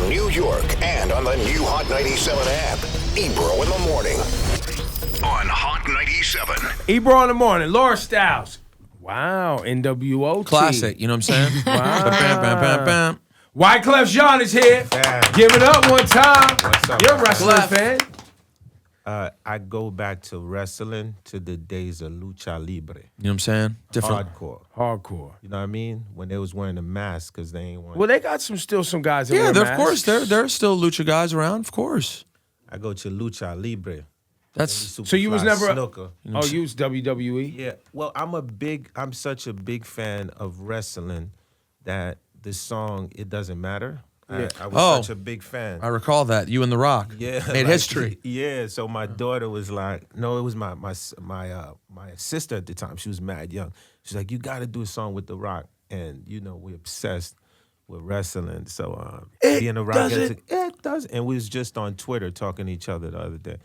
New York and on the new Hot 97 app. Ebro in the morning on Hot 97. Ebro in the morning. Laura Styles. Wow. NWO. Classic. You know what I'm saying? Wow. Bam, bam, bam, bam. Wyclef Jean is here. Yeah. Give it up one time. What's up? You're a wrestling Clef. fan. I go back to wrestling to the days of lucha libre. You know what I'm saying? Different. Hardcore. You know what I mean? When they was wearing a mask because they ain't want. Well, they got still some guys that Yeah, wear there, masks. of course. There are still lucha guys around, of course. I go to lucha libre. That's So you was Superfly never. snooker. Oh, you was WWE. Yeah. Well, I'm such a big fan of wrestling that this song it doesn't matter. Yeah. I was such a big fan. I recall that. You and The Rock. Yeah, Made like, history. Yeah, so my daughter was like, no, it was my sister at the time. She was mad young. She's like, you got to do a song with The Rock, and you know we're obsessed with wrestling. So being The Rock, it does. And we was just on Twitter talking to each other the other day.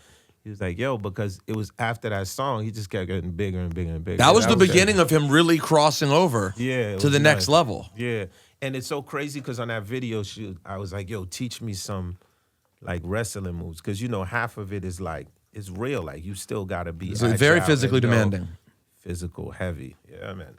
He was like, yo, because it was after that song, he just kept getting bigger and bigger and bigger. That was the beginning of him really crossing over Yeah, it to was the next nuts. level. Yeah, and it's so crazy because on that video shoot, I was like, yo, teach me some like wrestling moves because you know half of it is like it's real. Like you still gotta be It's very agile physically and, demanding. physical, heavy. Yeah, man.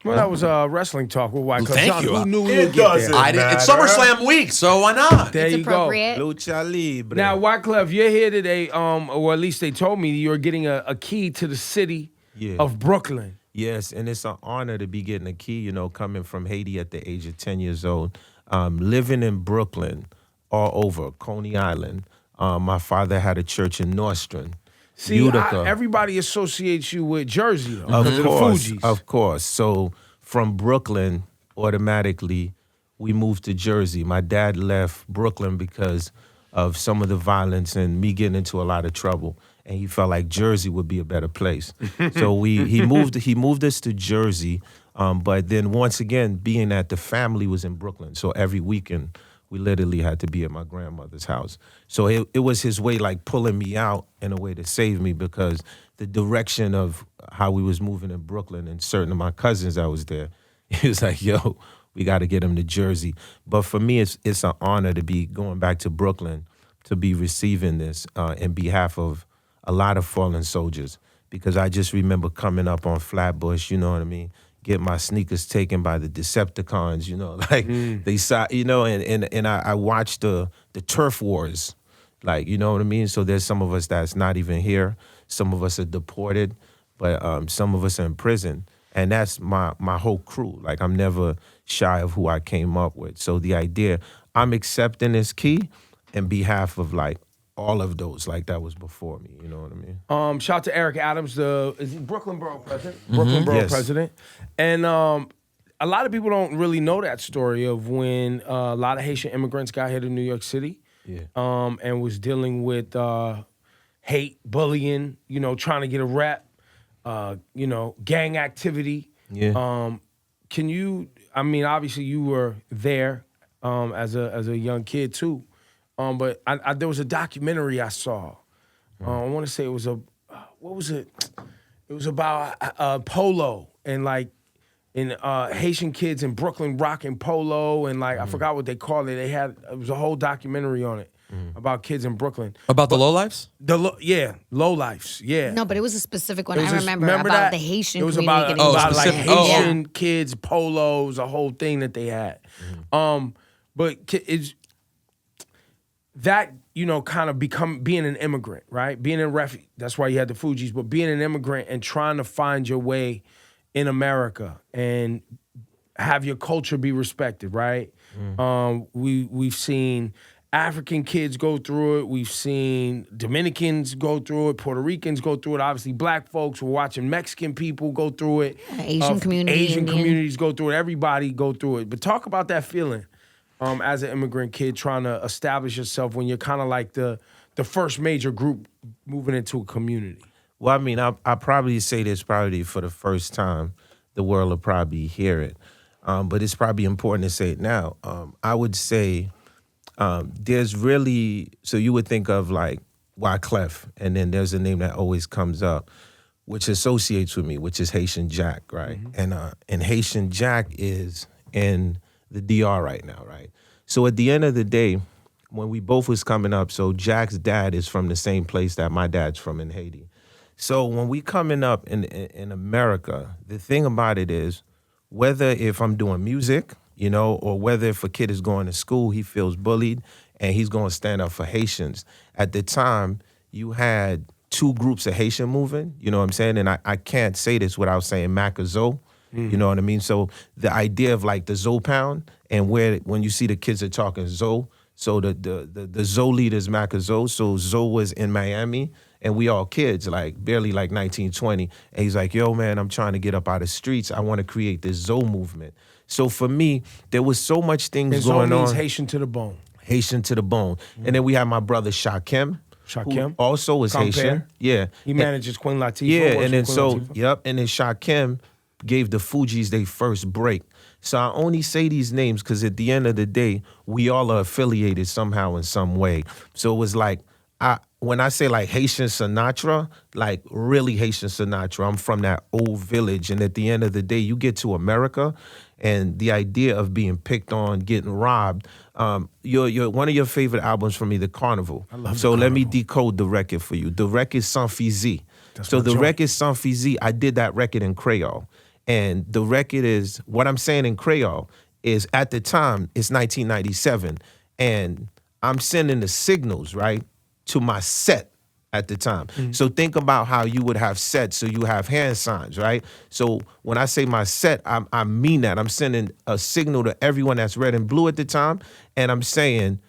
Well, that was wrestling talk with Wyclef Thank Jean. you. Who knew we It would get doesn't there? I didn't, it's matter. SummerSlam week, so why not? There It's you go. appropriate. Lucha libre. Now, Wyclef, you're here today, or at least they told me you're getting a key to the city Yeah. of Brooklyn. Yes, and it's an honor to be getting a key, you know, coming from Haiti at the age of 10 years old, living in Brooklyn, all over, Coney Island. My father had a church in Nostrand, See, Utica. everybody associates you with Jersey, though. Of because the course, Fugees. of course. So from Brooklyn, automatically, we moved to Jersey. My dad left Brooklyn because of some of the violence and me getting into a lot of trouble. And he felt like Jersey would be a better place. So he moved us to Jersey. But then once again, being that the family was in Brooklyn, so every weekend we literally had to be at my grandmother's house. So it was his way like pulling me out in a way to save me because the direction of how we was moving in Brooklyn and certain of my cousins that was there, he was like, yo, we got to get him to Jersey. But for me, it's an honor to be going back to Brooklyn to be receiving this in behalf of a lot of fallen soldiers because I just remember coming up on Flatbush, you know what I mean? Get my sneakers taken by the Decepticons, you know, like they saw, you know, and I watched the turf wars, like, you know what I mean? So there's some of us that's not even here. Some of us are deported, but some of us are in prison. And that's my whole crew. Like, I'm never shy of who I came up with. So the idea, I'm accepting this key in behalf of, like, all of those, like that was before me. You know what I mean? Shout out to Eric Adams, is he Brooklyn Borough president? Brooklyn Borough Yes. president. And a lot of people don't really know that story of when a lot of Haitian immigrants got here to New York City. Yeah. And was dealing with hate, bullying, you know, trying to get a rep, you know, gang activity. Yeah. Can you, I mean, obviously you were there as a young kid too. But there was a documentary I saw. I want to say it was what was it? It was about polo and like in Haitian kids in Brooklyn rocking polo and like I forgot what they called it. It was a whole documentary on it about kids in Brooklyn. About the lowlifes? Low lifes, yeah. No, but it was a specific one. It was I just- remember about that? the Haitian It was community about, getting about like specific- oh, Haitian kids, polos, a whole thing that they had. But it's that, you know, kind of being an immigrant, right? Being a refugee, that's why you had the Fugees, but being an immigrant and trying to find your way in America and have your culture be respected, right? We've seen African kids go through it. We've seen Dominicans go through it. Puerto Ricans go through it. Obviously, black folks. We're watching Mexican people go through it. Asian community, Asian Indian. communities go through it. Everybody go through it. But talk about that feeling as an immigrant kid trying to establish yourself when you're kind of like the first major group moving into a community. Well, I mean, I probably say this probably for the first time. The world will probably hear it. But it's probably important to say it now. I would say there's really, so you would think of like Wyclef, and then there's a name that always comes up, which associates with me, which is Haitian Jack, right? And Haitian Jack is in the DR right now, right? So at the end of the day, when we both was coming up, so Jack's dad is from the same place that my dad's from in Haiti. So when we coming up in America, the thing about it is, whether if I'm doing music, you know, or whether if a kid is going to school, he feels bullied and he's going to stand up for Haitians. At the time, you had two groups of Haitian moving, you know what I'm saying? And I can't say this without saying Mac or Zoe, you know what I mean? So the idea of like the Zoe pound and when you see the kids are talking Zoe, so the Zoe leader is Mac or Zoe. So Zoe was in Miami and we all kids, like barely like 19, 20. And he's like, yo, man, I'm trying to get up out of the streets. I want to create this Zoe movement. So for me, there was so much things And going Zoe means on. Haitian to the bone. Haitian to the bone. And then we had my brother Shakim. Shakim. Who also is Compare. Haitian. Yeah. He manages Queen Latifah. Yeah, works and then with Queen so, Latifah. yep, and then Shakim gave the Fugees their first break. So I only say these names because at the end of the day, we all are affiliated somehow in some way. So it was like, when I say like Haitian Sinatra, like really Haitian Sinatra, I'm from that old village. And at the end of the day, you get to America and the idea of being picked on, getting robbed. Your one of your favorite albums for me, The Carnival. I love So The let me Carnival. decode the record for you. The record Sans Fizi. That's So my the joint. record Sans Fizi, I did that record in Creole. And the record is, what I'm saying in Creole is at the time, it's 1997. And I'm sending the signals, right, to my set at the time. So think about how you would have sets, so you have hand signs, right? So when I say my set, I mean that. I'm sending a signal to everyone that's red and blue at the time, and I'm saying,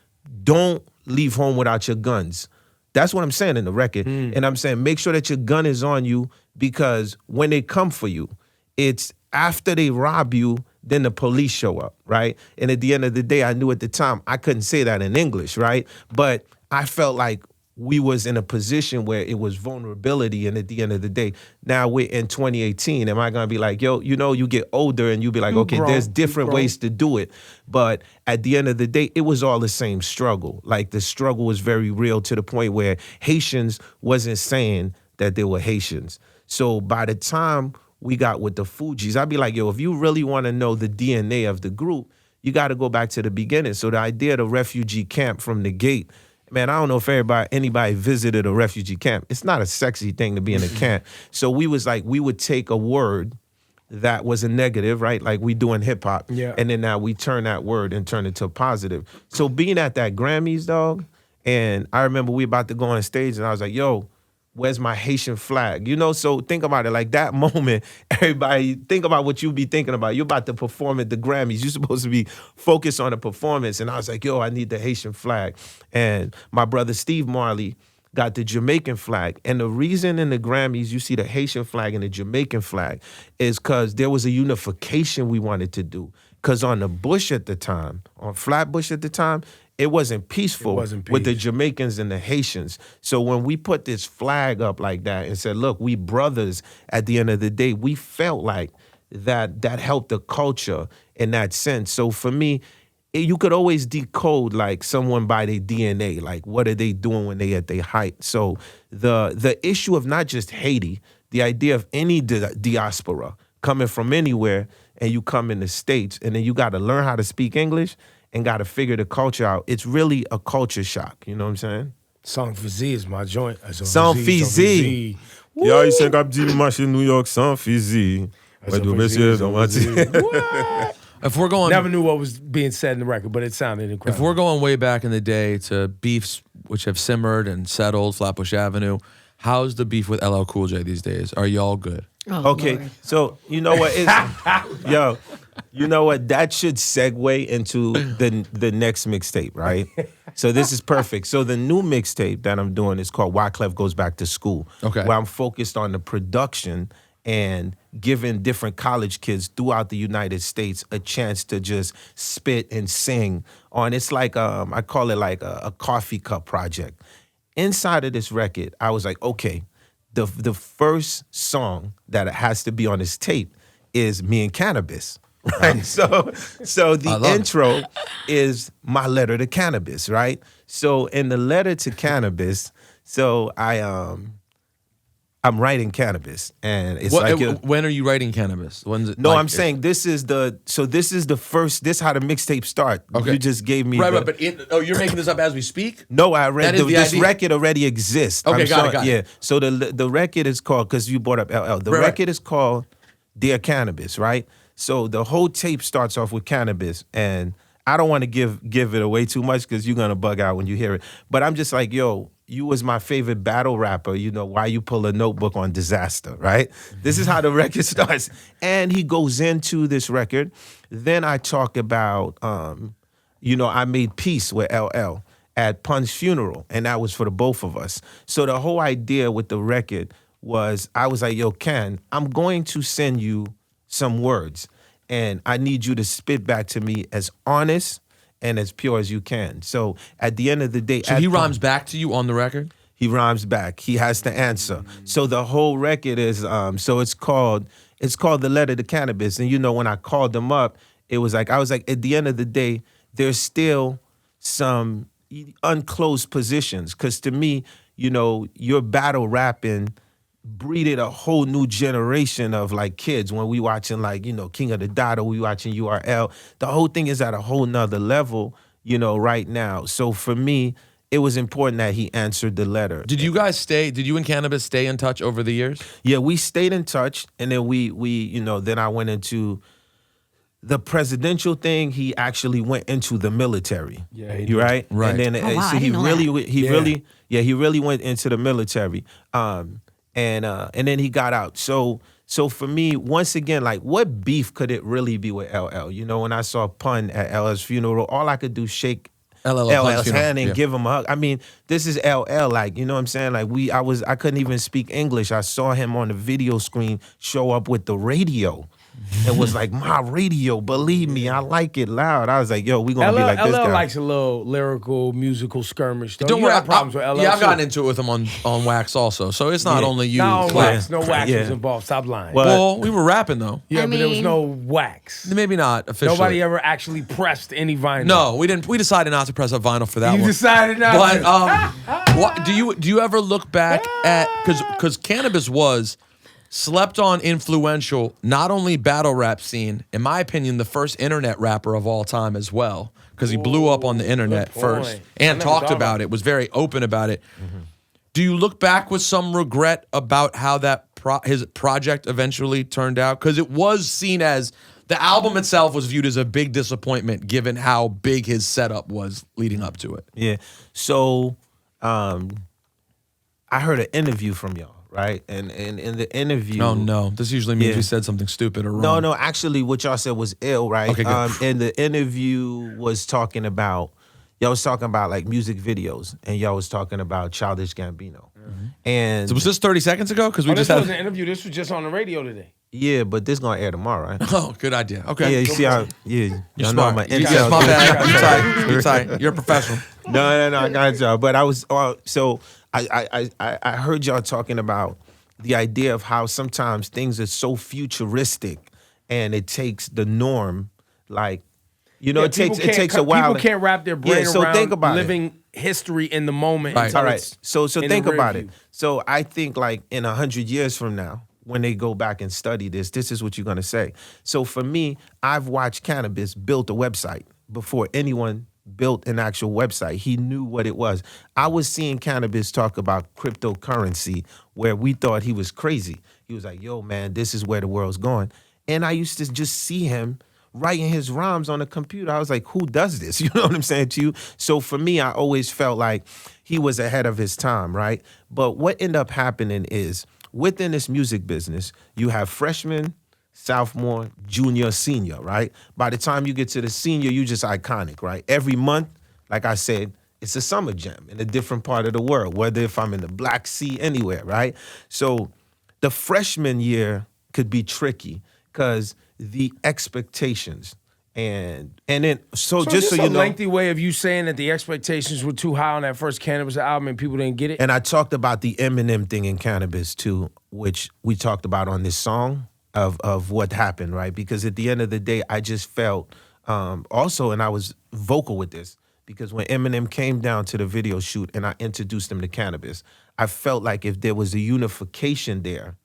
don't leave home without your guns. That's what I'm saying in the record. And I'm saying, make sure that your gun is on you, because when they come for you, it's after they rob you, then the police show up, right? And at the end of the day, I knew at the time I couldn't say that in English, right? But I felt like we was in a position where it was vulnerability, and at the end of the day, now we're in 2018. Am I gonna be like, yo, you know, you get older and you be like, okay, grown, there's you different grown. ways to do it. But at the end of the day, it was all the same struggle. Like the struggle was very real to the point where Haitians wasn't saying that they were Haitians. So by the time we got with the Fugees, I'd be like, yo, if you really want to know the DNA of the group, you got to go back to the beginning. So the idea of the refugee camp from the gate, man, I don't know if anybody visited a refugee camp. It's not a sexy thing to be in a camp. So we was like, we would take a word that was a negative, right? Like we do in hip hop. Yeah. And then now we turn that word and turn it to a positive. So being at that Grammys, dog, and I remember we about to go on stage and I was like, yo, where's my Haitian flag? You know, so think about it. Like that moment, everybody, think about what you be thinking about. You're about to perform at the Grammys. You're supposed to be focused on the performance. And I was like, yo, I need the Haitian flag. And my brother Steve Marley got the Jamaican flag. And the reason in the Grammys you see the Haitian flag and the Jamaican flag is because there was a unification we wanted to do. Because on the Bush at the time, on Flatbush at the time, it wasn't peaceful with the peace. Jamaicans and the Haitians. So when we put this flag up like that and said, look, we brothers, at the end of the day, we felt like that helped the culture in that sense. So for me, you could always decode like someone by their DNA, like what are they doing when they at their height. So the issue of not just Haiti, the idea of any diaspora coming from anywhere, and you come in the States, and then you got to learn how to speak English and got to figure the culture out. It's really a culture shock. You know what I'm saying? Sans Fizi is my joint. Sans Fizi. Yo, il s'est cap dit marché New York sans fusil. Ouais, do messieurs, on va dire. What? If we're going, Never knew what was being said in the record, but it sounded if incredible. we're going way back in the day to beefs which have simmered and settled, Flatbush Avenue, how's the beef with LL Cool J these days? Are y'all good? Oh, Okay, Lord. so you know what? Yo, you know what? That should segue into the next mixtape, right? So this is perfect. So the new mixtape that I'm doing is called Wyclef Goes Back to School. Okay. Where I'm focused on the production and giving different college kids throughout the United States a chance to just spit and sing on. It's like I call it like a coffee cup project. Inside of this record, I was like, okay, the first song that has to be on this tape is me and Canibus, right? So the intro is my letter to Canibus, right? So in the letter to Canibus, so I I'm writing Canibus, and it's when are you writing Canibus? When's it? No, like, I'm saying this is the first. This is how the mixtape start. Okay. You just gave me right, but you're making this up as we speak. No, I read this idea. record already exists. Okay, got it. Yeah, so the record is called, because you brought up LL. The record is called Dear Canibus, right? So the whole tape starts off with Canibus, and I don't want to give it away too much because you're gonna bug out when you hear it. But I'm just like, yo, you was my favorite battle rapper. You know, why you pull a notebook on disaster, right? This is how the record starts. And he goes into this record. Then I talk about, I made peace with LL at Pun's funeral, and that was for the both of us. So the whole idea with the record was, I was like, yo, Ken, I'm going to send you some words, and I need you to spit back to me as honest and as pure as you can. So at the end of the day... So he rhymes back to you on the record? He rhymes back. He has to answer. So the whole record is, so it's called The Letter to Canibus. And when I called them up, I was like, at the end of the day, there's still some unclosed positions. Because to me, your battle rapping breeded a whole new generation of like kids. When we watching King of the Dot, or we watching URL, the whole thing is at a whole nother level, right now. So for me, it was important that he answered the letter. Did you and Canibus stay in touch over the years? Yeah, we stayed in touch, and then we then I went into the presidential thing. He actually went into the military. Yeah, you right? Right. And then wow, so I he didn't know really went into the military. And then he got out. So for me, once again, like, what beef could it really be with LL? When I saw Pun at LL's funeral, all I could do shake LL's hand and give him a hug. I mean, this is LL, like, you know what I'm saying? Like, I couldn't even speak English. I saw him on the video screen show up with the radio. It was like, my radio, believe me, I like it loud. I was like, yo, we gonna be like this guy. LL likes a little lyrical, musical skirmish. Though. Don't you worry, have problems with LL. Yeah, I've gotten into it with him on Wax also. So it's not only you. No wax. No wax Yeah. was involved. Stop lying. Well, we were rapping though. yeah, I but there was mean- no wax. Maybe not officially. Nobody ever actually pressed any vinyl. No, we didn't. We decided not to press a vinyl for that You one. decided not But to. what, do you ever look back at, because Canibus was slept on, influential, not only battle rap scene, in my opinion, the first internet rapper of all time as well, because he blew up on the internet good first point. and I never talked thought about about it, was very open about it. Do you look back with some regret about how that his project eventually turned out? Because it was seen as, the album itself was viewed as a big disappointment given how big his setup was leading up to it. Yeah. So I heard an interview from y'all, right? And in the interview... Oh, no. This usually means Yeah. we said something stupid or wrong. No, actually what y'all said was ill, right? Okay, good. And the interview was talking about, y'all was talking about like music videos, and y'all was talking about Childish Gambino. And So was this 30 seconds ago? Because we This just wasn't had... an interview. This was just on the radio today. yeah, but this gonna air tomorrow, right? Oh, good idea. Okay. Yeah, you see how, You're y'all know smart. my Yes, intel. my bad. You're tight. You're tight. You're a professional. No, I got y'all. But I was, so I heard y'all talking about the idea of how sometimes things are so futuristic, and it takes the norm, like, it takes a while. People can't wrap their brain so around think about living history in the moment. Right. until All right. it's So in think the rear about view. it. So I think like in 100 years from now, when they go back and study this is what you're gonna say. So for me, I've watched Canibus build a website before anyone built an actual website. He knew what it was. I was seeing Canibus talk about cryptocurrency where we thought he was crazy. He was like, yo, man, this is where the world's going. And I used to just see him writing his rhymes on the computer. I was like, who does this? You know what I'm saying to you? So for me, I always felt like he was ahead of his time, right? But what ended up happening is, within this music business, you have freshman, sophomore, junior, senior, right? By the time you get to the senior, you just iconic, right? Every month, like I said, it's a summer jam in a different part of the world, whether if I'm in the Black Sea, anywhere, right? So the freshman year could be tricky because the expectations and then so just so you a know, lengthy way of you saying that the expectations were too high on that first Canibus album and people didn't get it. and I talked about the Eminem thing in Canibus too, which we talked about on this song of what happened, right? Because at the end of the day, I just felt also, and I was vocal with this, because when Eminem came down to the video shoot and I introduced him to Canibus, I felt like if there was a unification there,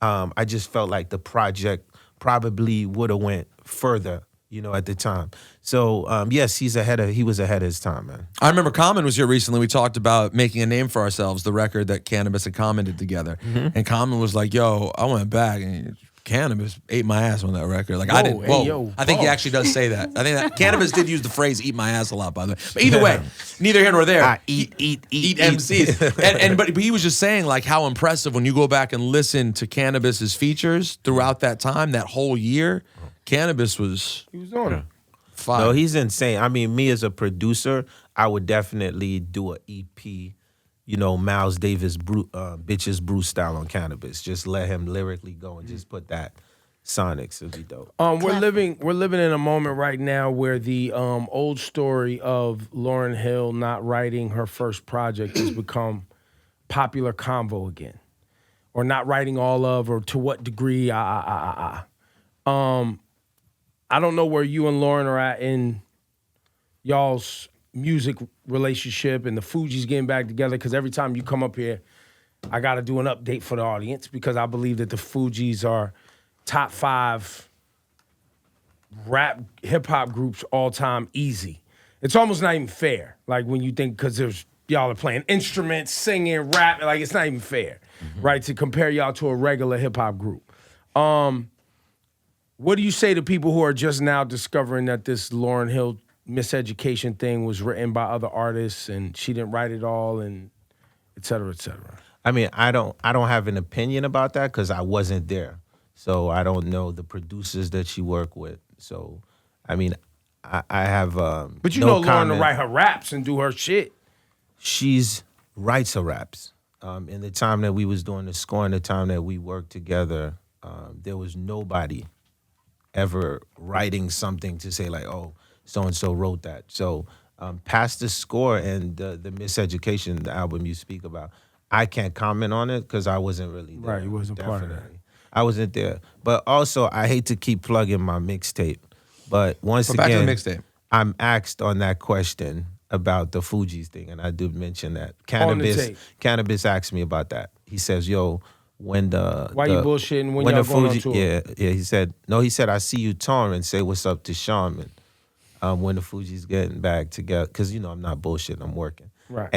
I just felt like the project probably would have went further, you know, at the time. So yes, he was ahead of his time, man. I remember Common was here recently. We talked about making a name for ourselves, the record that Canibus and Common did together. And Common was like, yo, I went back and Canibus ate my ass on that record. Like, I didn't. Hey, Whoa. yo, I think he actually does say that. I think that Canibus did use the phrase "eat my ass" a lot, by the way. But either way, neither here nor there. Eat MCs. But he was just saying like how impressive when you go back and listen to Canibus's features throughout that time, that whole year. Canibus was on it. fire. No, he's insane. I mean, me as a producer, I would definitely do an EP. You know, Miles Davis, Bitches Brew style on Canibus. Just let him lyrically go and just put that sonics. It'd be dope. We're living in a moment right now where the old story of Lauryn Hill not writing her first project has become popular convo again, or not writing all of, or to what degree. I don't know where you and Lauryn are at in y'all's music relationship and the Fugees getting back together, because every time you come up here, I got to do an update for the audience, because I believe that the Fugees are top 5 rap hip-hop groups all time easy. It's almost not even fair, like when you think, because y'all are playing instruments, singing, rap, like it's not even fair, right, to compare y'all to a regular hip-hop group. What do you say to people who are just now discovering that this Lauryn Hill Miseducation thing was written by other artists and she didn't write it all, and et cetera, et cetera? I mean, I don't have an opinion about that because I wasn't there. So I don't know the producers that she worked with. So, I mean, I have But you no know Lauryn comment. to write her raps and do her shit. She's writes her raps. In the time that we was doing the score, in the time that we worked together, there was nobody ever writing something to say like, oh, so-and-so wrote that. So past the score and the Miseducation, the album you speak about, I can't comment on it because I wasn't really there. Right, you wasn't part of that. I wasn't there. But also, I hate to keep plugging my mixtape. But once Back to again, the mixtape. I'm asked on that question about the Fugees thing, and I did mention that. On the tape. Canibus asked me about that. He says, yo, when the... Why you bullshitting when the y'all going on tour? Yeah, he said, I see you touring, say what's up to Shaman. When the Fugees getting back together, because you know I'm not bullshitting, I'm working. Right.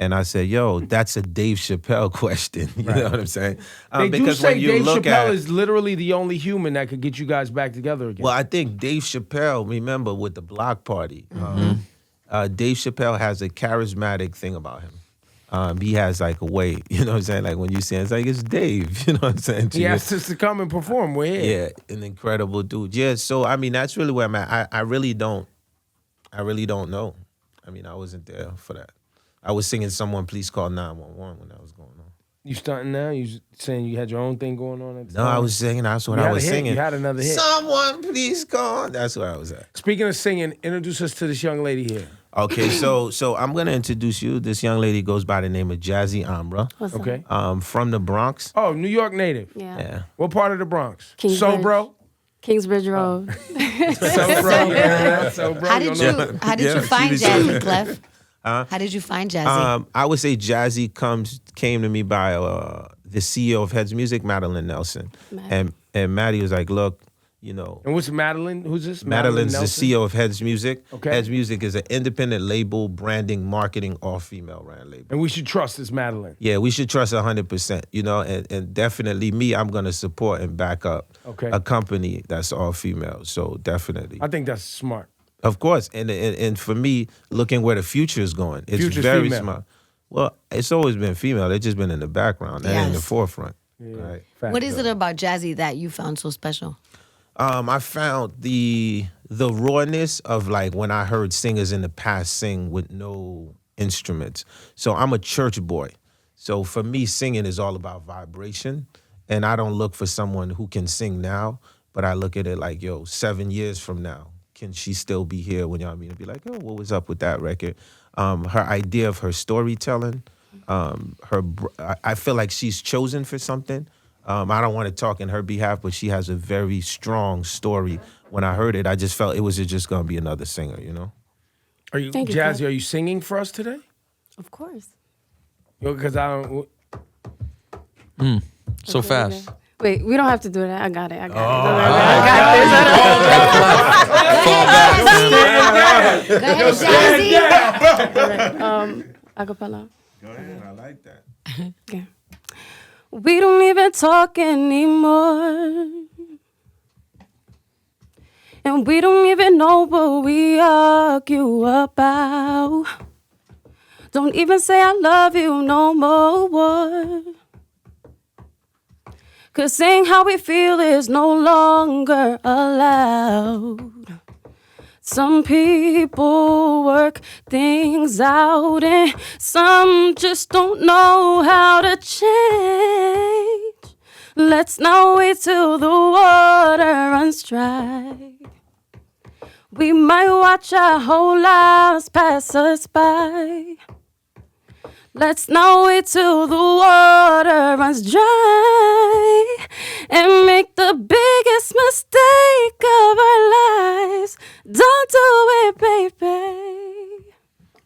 And I said, yo, that's a Dave Chappelle question. You know what I'm saying? They do because say when you Dave look Chappelle at, is literally the only human that could get you guys back together again. well, I think Dave Chappelle, remember with the block party, Dave Chappelle has a charismatic thing about him. He has like a way, you know what I'm saying? Like when you see him, it's like, it's Dave, you know what I'm saying? he asked us to come and perform. We're here. Yeah, an incredible dude. Yeah, so I mean, that's really where I'm at. I really don't know. I mean, I wasn't there for that. I was singing "Someone Please Call 911" when that was going on. You stunting now? You saying you had your own thing going on at the No, time? I was singing. That's what You I had a was hit. singing. You had another hit. Someone please call. That's where I was at. Speaking of singing, introduce us to this young lady here. Okay, so I'm gonna introduce you. This young lady goes by the name of Jazzy Amra. What's up? Okay. From the Bronx. Oh, New York native. Yeah. Yeah. What part of the Bronx? Kingsbridge. Sobro? Kingsbridge Road. Sobro. Yeah, Sobro. How did Yeah, you find she did. Jazzy, Clef? How did you find Jazzy? I would say Jazzy came to me by the CEO of Heads Music, Madeline Nelson. Matt. And Maddie was like, look, you know, And what's Madeline? Who's this? Madeline's the Nelson? CEO of Heads Music. Okay. Heads Music is an independent label, branding, marketing, all-female ran label. And we should trust this Madeline. Yeah, we should trust 100%, you know, and definitely me, I'm going to support and back up a company that's all-female, so definitely. I think that's smart. Of course, and for me, looking where the future is going, it's Future's very female. smart. Well, it's always been female. They've just been in the background. That ain't the Yes. forefront. Right? Fact. What is it about Jazzy that you found so special? I found the rawness of like when I heard singers in the past sing with no instruments. So I'm a church boy. So for me, singing is all about vibration. And I don't look for someone who can sing now, but I look at it like, yo, 7 years from now, can she still be here when y'all mean to be like, oh, what was up with that record? Her idea of her storytelling, I feel like she's chosen for something. I don't want to talk in her behalf, but she has a very strong story. When I heard it, I just felt it was just going to be another singer, you know? Are you, Thank you, Jazzy, Cliff. are you singing for us today? Of course. Because I don't. So fast. Wait, we don't have to do that. I got it. I got it. Go ahead, Jazzy. Acapella. Go ahead, I like that. Okay. We don't even talk anymore. And we don't even know what we argue about. Don't even say I love you no more. 'Cause saying how we feel is no longer allowed. Some people work things out and some just don't know how to change. Let's not wait till the water runs dry. We might watch our whole lives pass us by. Let's not wait till the water runs dry and make the biggest mistake of our lives. Don't do it, baby.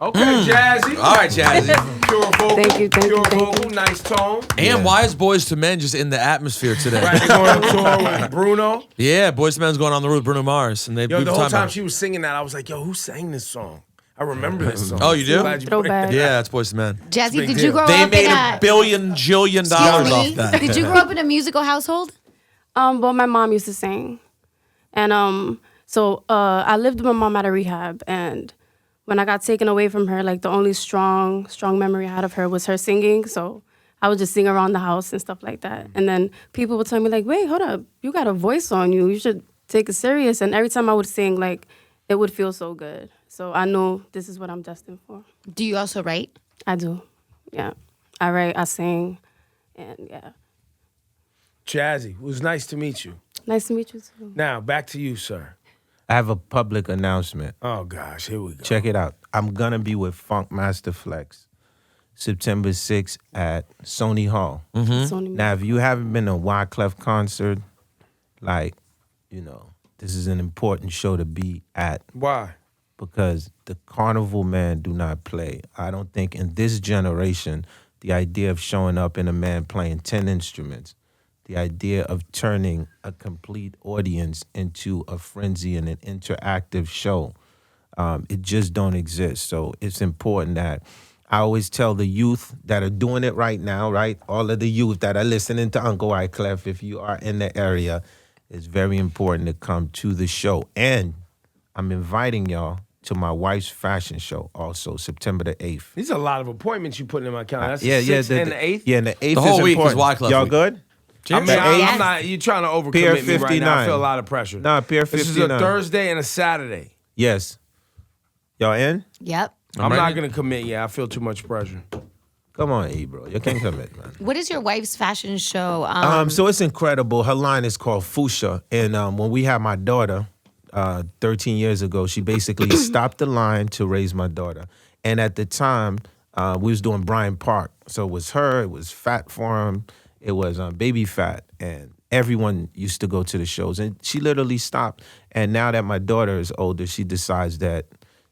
Okay, Jazzy. All right, Jazzy. Pure vocal. Thank you, thank you, Pure thank you. vocal, nice tone. And why is Boyz II Men just in the atmosphere today? Right, they're going on tour with Bruno. Yeah, Boyz II Men's going on the road with Bruno Mars, and they. Yo, we the were whole talking time about- she was singing that, I was like, yo, who sang this song? I remember this song. Oh, you do? Glad you put it- Throwback. Yeah, that's Boyz II Men. Jazzy, Big did deal. you grow They up made in $1 jillion Excuse off me? that. Did you grow up in a musical household? Well, my mom used to sing. And so I lived with my mom at a rehab. And when I got taken away from her, like the only strong memory I had of her was her singing. So I would just sing around the house and stuff like that. And then people would tell me like, wait, hold up. You got a voice on you. You should take it serious. And every time I would sing, like, it would feel so good. So I know this is what I'm destined for. Do you also write? I do. Yeah. I write, I sing, and yeah. Jazzy, it was nice to meet you. Nice to meet you too. Now, back to you, sir. I have a public announcement. Oh, gosh, here we go. Check it out. I'm gonna be with Funk Master Flex September 6th at Sony Hall. Sony Now, if you haven't been to a Wyclef concert, like, you know, this is an important show to be at Why? because the carnival man do not play. I don't think in this generation, the idea of showing up in a man playing 10 instruments, the idea of turning a complete audience into a frenzy and an interactive show, it just don't exist. So it's important that I always tell the youth that are doing it right now, right? All of the youth that are listening to Uncle Wyclef, if you are in the area, it's very important to come to the show. And I'm inviting y'all to my wife's fashion show also, September the 8th. These are a lot of appointments you putting in my calendar. That's Yeah, the 6th and the 8th? Yeah, and the 8th The whole is week is important. Wyclef Y'all week. good? I mean, The I'm 8th? not, you're trying to Pier overcommit me right now. I 59. feel a lot of pressure. Nah, Pier This is a 59. Thursday and a Saturday. Yes. Y'all in? Yep. I'm ready. not going to commit yet. I feel too much pressure. Come on, Ebro. You can't commit, man. What is your wife's fashion show? So it's incredible. Her line is called Fuchsia. And when we had my daughter 13 years ago, she basically stopped the line to raise my daughter. And at the time, we was doing Bryant Park. So it was her, it was Fat Forum, it was Baby Fat. And everyone used to go to the shows. And she literally stopped. And now that my daughter is older, she decides that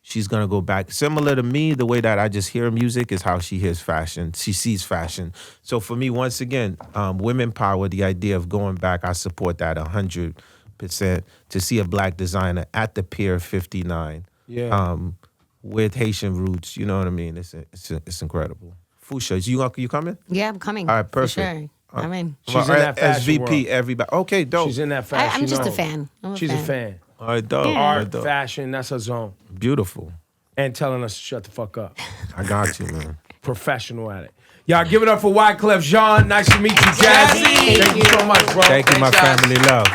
she's gonna go back. Similar to me, the way that I just hear music is how she hears fashion. She sees fashion. So for me, once again, women power, the idea of going back, I support that 100%. To see a black designer at the Pier 59 with Haitian roots, you know what I mean? It's incredible. Fuchsia, you coming? yeah, I'm coming. All right, For perfect. sure. I'm in. She's in that fashion SVP, world. everybody. Okay, dope. She's in that fashion. I'm just a zone. fan. I'm a She's fan. a fan. All right, dope. All right, Art, dope. fashion, that's her zone. Beautiful. And telling us to shut the fuck up. I got you, man. Professional at it. Y'all give it up for Wyclef Jean. Nice to meet you, Jazzy. Thank you so much, bro. Thank you, my family. Love.